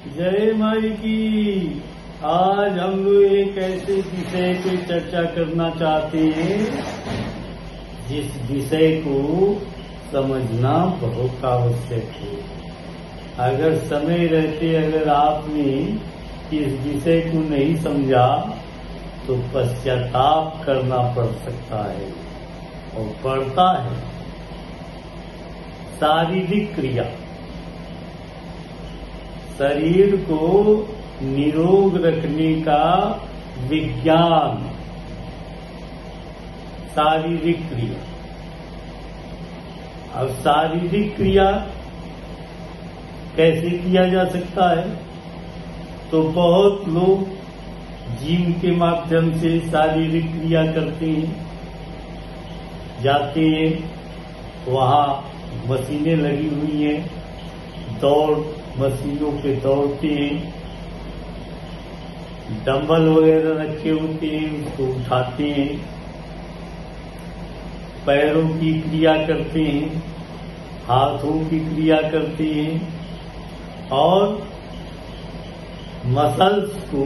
जय माई की। आज हम लोग एक ऐसे विषय पे चर्चा करना चाहते हैं जिस विषय को समझना बहुत आवश्यक है। अगर समय रहते अगर आपने इस विषय को नहीं समझा तो पश्चाताप करना पड़ सकता है और पड़ता है। शारीरिक क्रिया, शरीर को निरोग रखने का विज्ञान, शारीरिक क्रिया। अब शारीरिक क्रिया कैसे किया जा सकता है? तो बहुत लोग जिम के माध्यम से शारीरिक क्रिया करते हैं, जाते हैं, वहां मशीनें लगी हुई हैं, दौड़ मशीनों पे दौड़ते हैं, डंबल वगैरह रखे होते हैं, उसको उठाते हैं, पैरों की क्रिया करते हैं, हाथों की क्रिया करते हैं और मसल्स को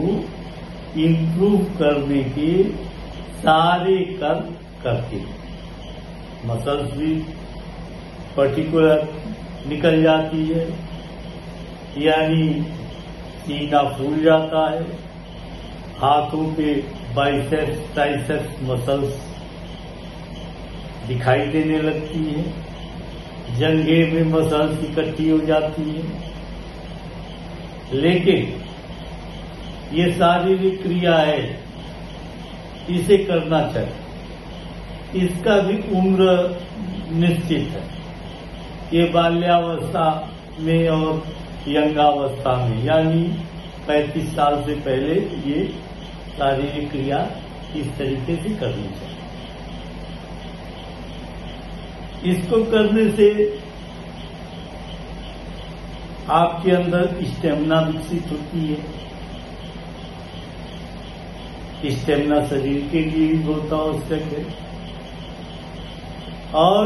इम्प्रूव करने के सारे कर्म करते हैं। मसल्स भी पर्टिकुलर निकल जाती है, यानी सीना फूल जाता है, हाथों पे बाइसेप्स ट्राइसेप्स मसल्स दिखाई देने लगती है, जंघे में मसल्स इकट्ठी हो जाती है। लेकिन ये शारीरिक क्रिया है, इसे करना चाहिए। इसका भी उम्र निश्चित है। ये बाल्यावस्था में और यंगावस्था में, यानी 35 साल से पहले ये शारीरिक क्रिया इस तरीके से करनी चाहिए। इसको करने से आपके अंदर स्टेमिना विकसित होती है। स्टेमिना शरीर के लिए भी बहुत आवश्यक है और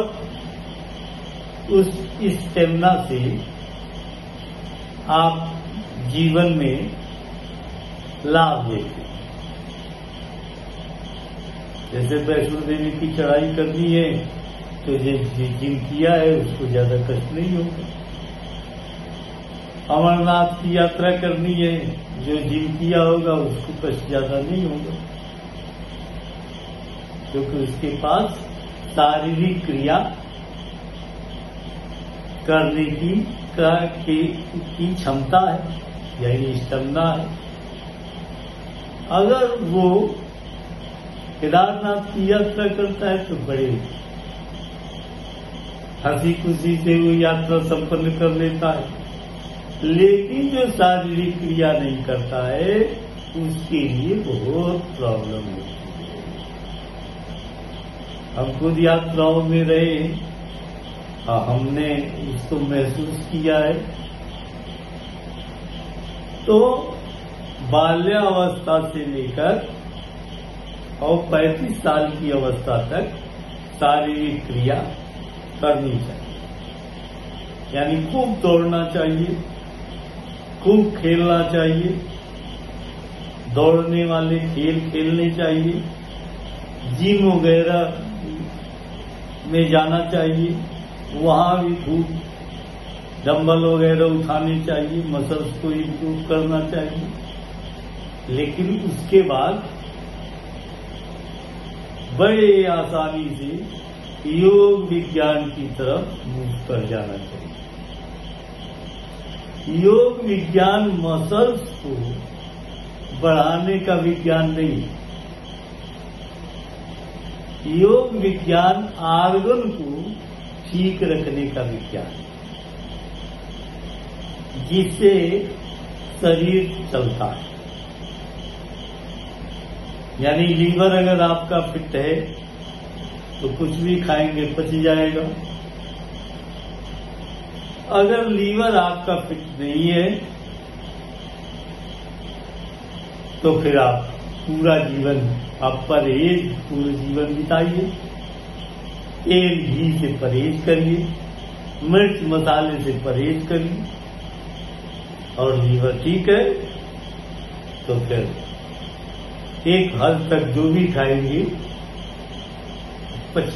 उस स्टेमिना से आप जीवन में लाभ लेते हैं। जैसे वैष्णो देवी की चढ़ाई करनी है तो जिम किया है उसको ज्यादा कष्ट नहीं होगा। अमरनाथ की यात्रा करनी है, जो जिम किया होगा उसको कष्ट ज्यादा नहीं होगा, क्योंकि उसके पास शारीरिक क्रिया करने की क्षमता है, यानी स्टेमिना है। अगर वो केदारनाथ की यात्रा करता है तो बड़े हंसी खुशी से वो यात्रा संपन्न कर लेता है, लेकिन जो शारीरिक क्रिया नहीं करता है उसके लिए बहुत प्रॉब्लम होती है। हम खुद यात्राओं में रहे, हमने इसको महसूस किया है। तो बाल्यावस्था से लेकर और 35 साल की अवस्था तक शारीरिक क्रिया करनी चाहिए, यानी खूब दौड़ना चाहिए, खूब खेलना चाहिए, दौड़ने वाले खेल खेलने चाहिए, जिम वगैरह में जाना चाहिए, वहां भी खूब डंबल वगैरह उठाने चाहिए, मसल्स को इम्प्रूव करना चाहिए। लेकिन उसके बाद बड़े आसानी से योग विज्ञान की तरफ मूव कर जाना चाहिए। योग विज्ञान मसल्स को बढ़ाने का विज्ञान नहीं, योग विज्ञान आर्गन को ठीक रखने का विज्ञान, जिससे शरीर चलता है। यानी लीवर अगर आपका फिट है तो कुछ भी खाएंगे पच जाएगा। अगर लीवर आपका फिट नहीं है तो फिर आप पूरा जीवन आप परहेज पूरे जीवन बिताइए, तेल घी से परहेज करिए, मिर्च मसाले से परहेज करिए, और लीवर ठीक है तो फिर एक हद तक जो भी खाएंगे पच।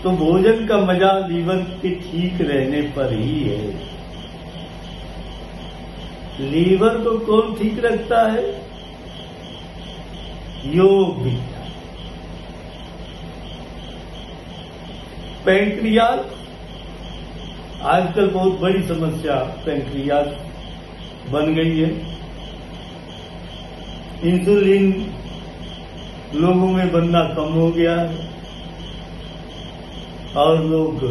तो भोजन का मजा लीवर के ठीक रहने पर ही है। लीवर को कौन ठीक रखता है? योग विज्ञान। पैंक्रियाज आजकल बहुत बड़ी समस्या पैंक्रियाज बन गई है। इंसुलिन लोगों में बनना कम हो गया है और लोग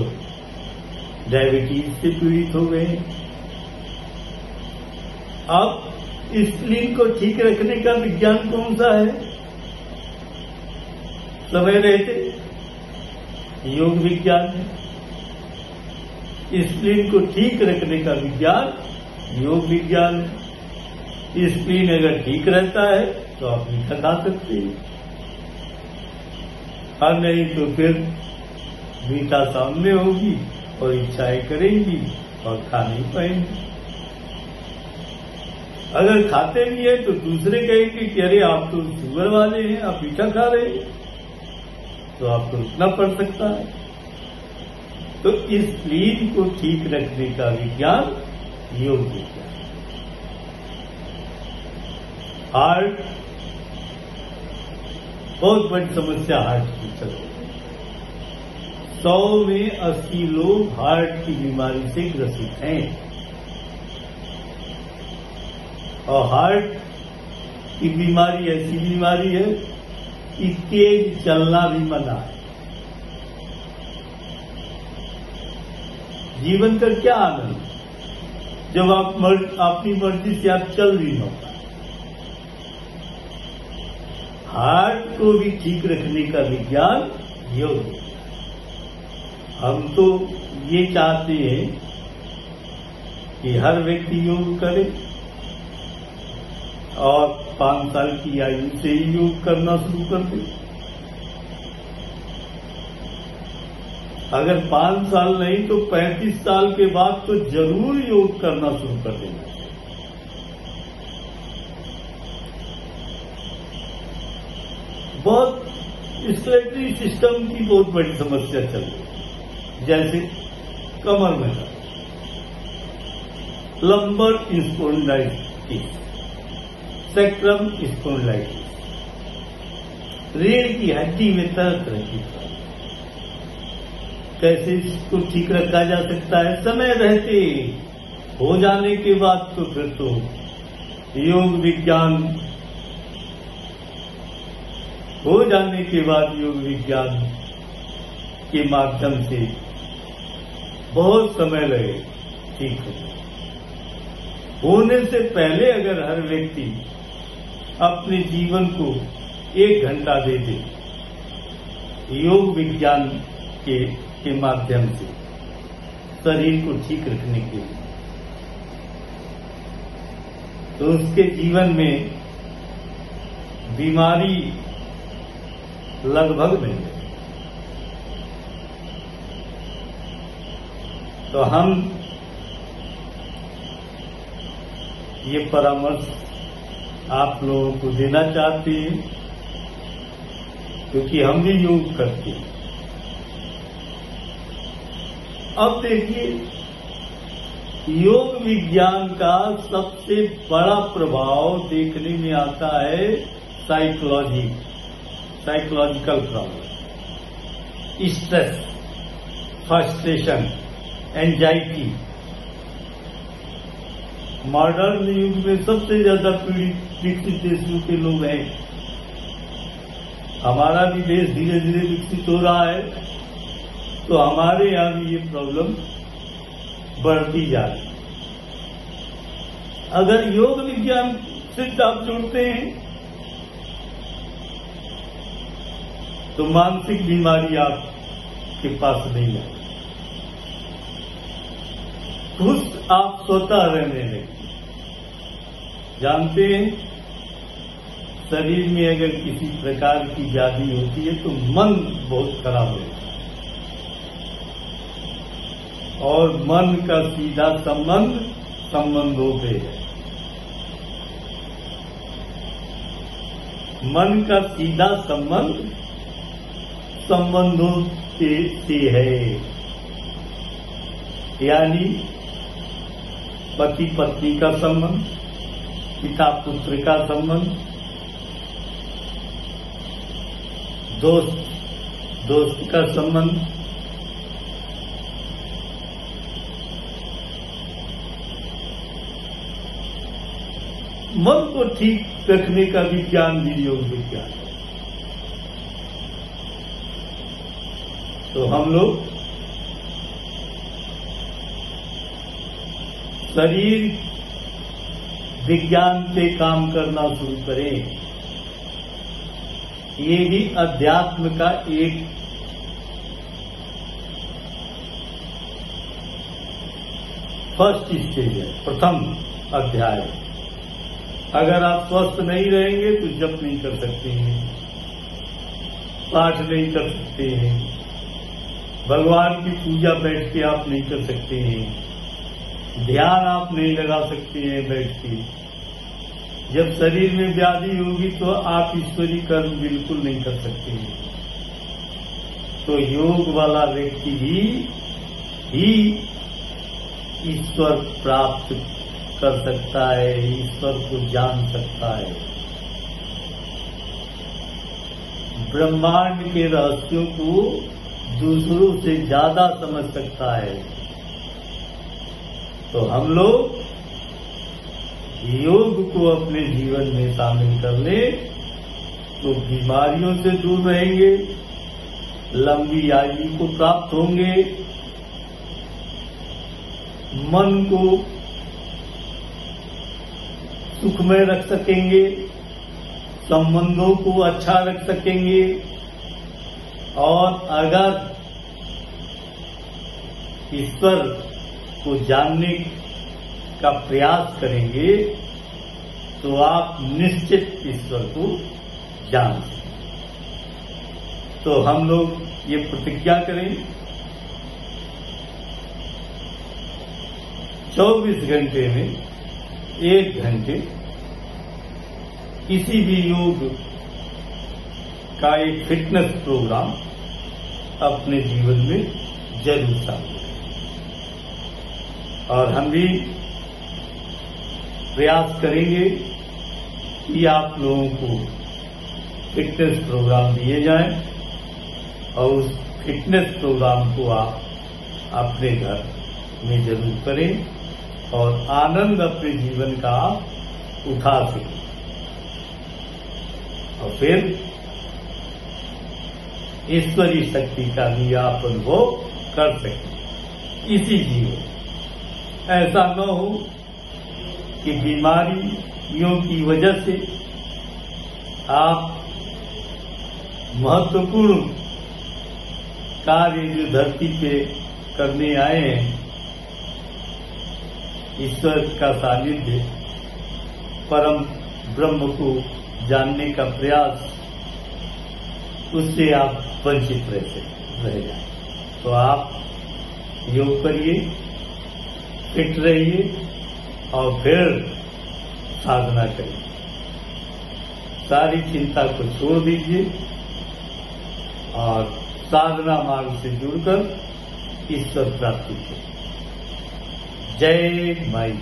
डायबिटीज से पीड़ित हो गए हैं। अब इंसुलिन को ठीक रखने का विज्ञान कौन सा है? समय रहते योग विज्ञान है। इंसुलिन को ठीक रखने का विज्ञान योग विज्ञान है। इंसुलिन अगर ठीक रहता है तो आप मीठा खा सकते हैं, और नहीं तो फिर मीठा सामने होगी और इच्छाएं करेंगी और खा नहीं पाएंगे। अगर खाते भी है तो दूसरे कहेंगे कि अरे आप तो शुगर वाले हैं, आप मीठा खा रहे हैं, तो आपको रुकना पड़ सकता है। तो इंसुलिन को ठीक रखने का विज्ञान योग विज्ञान। हार्ट बहुत बड़ी समस्या हार्ट की चल रही है। 100 में 80 लोग हार्ट की बीमारी से ग्रसित हैं और हार्ट की बीमारी ऐसी बीमारी है कि तेज चलना भी मना है। जीवन का क्या आनंद जब आप अपनी मर्जी से आप चल भी न पाए। हार्ट को भी ठीक रखने का विज्ञान योग है। हम तो ये चाहते हैं कि हर व्यक्ति योग करे और 5 साल की आयु से ही योग करना शुरू कर दे। अगर 5 साल नहीं तो 35 साल के बाद तो जरूर योग करना शुरू कर देना चाहिए। बहुत स्केलेटरी सिस्टम की बहुत बड़ी समस्या चल रही है, जैसे कमर में दर्द, लंबर स्पॉन्डिलाइटिस, सेक्रम स्पॉन्डिलाइटिस, रीढ़ की हड्डी में तरह तरह की प्रॉब्लम। कैसे इसको ठीक रखा जा सकता है? समय रहते, हो जाने के बाद तो फिर तो योग विज्ञान, हो जाने के बाद योग विज्ञान के माध्यम से बहुत समय लगे ठीक होने से पहले अगर हर व्यक्ति अपने जीवन को 1 घंटा दे दे योग विज्ञान के माध्यम से शरीर को ठीक रखने के लिए, तो उसके जीवन में बीमारी लगभग नहीं है। तो हम ये परामर्श आप लोगों को देना चाहते हैं, क्योंकि हम भी योग करते हैं। अब देखिए, योग विज्ञान का सबसे बड़ा प्रभाव देखने में आता है psychological problem, stress, frustration, anxiety. Modern युग में सबसे ज्यादा पीड़ित विकसित देशों के लोग हैं। हमारा भी देश धीरे धीरे विकसित हो रहा है, तो हमारे यहां भी ये प्रॉब्लम बढ़ती जा रही है। अगर योग विज्ञान से आप जुड़ते हैं तो मानसिक बीमारी आपके पास नहीं है। खुश आप स्वतः रहने लगे। जानते हैं, शरीर में अगर किसी प्रकार की व्याधि होती है तो मन बहुत खराब होता है। और मन का सीधा संबंध संबंधों पे है। मन का सीधा संबंध संबंधों से है, यानी पति पत्नी का संबंध, पिता पुत्र का संबंध, दोस्त दोस्त का संबंध, मन को ठीक रखने का विज्ञान भी योग विज्ञान है। तो हम लोग शरीर विज्ञान से काम करना शुरू करें। ये भी अध्यात्म का एक फर्स्ट स्टेज है, प्रथम अध्याय। अगर आप स्वस्थ नहीं रहेंगे तो जप नहीं कर सकते हैं, पाठ नहीं कर सकते हैं, भगवान की पूजा बैठ के आप नहीं कर सकते हैं, ध्यान आप नहीं लगा सकते हैं बैठ के। जब शरीर में व्याधि होगी तो आप ईश्वरीय कर्म बिल्कुल नहीं कर सकते हैं। तो योग वाला व्यक्ति ही ईश्वर प्राप्त कर सकता है, ईश्वर को जान सकता है, ब्रह्मांड के रहस्यों को दूसरों से ज्यादा समझ सकता है। तो हम लोग योग को अपने जीवन में शामिल कर ले तो बीमारियों से दूर रहेंगे, लंबी आयु को प्राप्त होंगे, मन को सुखमय रख सकेंगे, संबंधों को अच्छा रख सकेंगे। और अगर ईश्वर को जानने का प्रयास करेंगे तो आप निश्चित ईश्वर को जान सकेंगे। तो हम लोग ये प्रतिज्ञा करें, 24 घंटे में 1 घंटे किसी भी योग का एक फिटनेस प्रोग्राम अपने जीवन में जरूर शामिल करें। और हम भी प्रयास करेंगे कि आप लोगों को फिटनेस प्रोग्राम दिए जाएं और उस फिटनेस प्रोग्राम को आप अपने घर में जरूर करें और आनंद अपने जीवन का आप उठा सकें और फिर ईश्वरीय शक्ति का भी आप अनुभव कर सकें इसी जीवन। ऐसा न हो कि बीमारियों की वजह से आप महत्वपूर्ण कार्य जो धरती पे करने आए हैं, ईश्वर का सानिध्य, परम ब्रह्म को जानने का प्रयास, उससे आप वंचित रह जाए। तो आप योग करिए, फिट रहिए और फिर साधना करिए। सारी चिंता को छोड़ दीजिए और साधना मार्ग से जुड़कर ईश्वर प्राप्ति करिए। जय माई।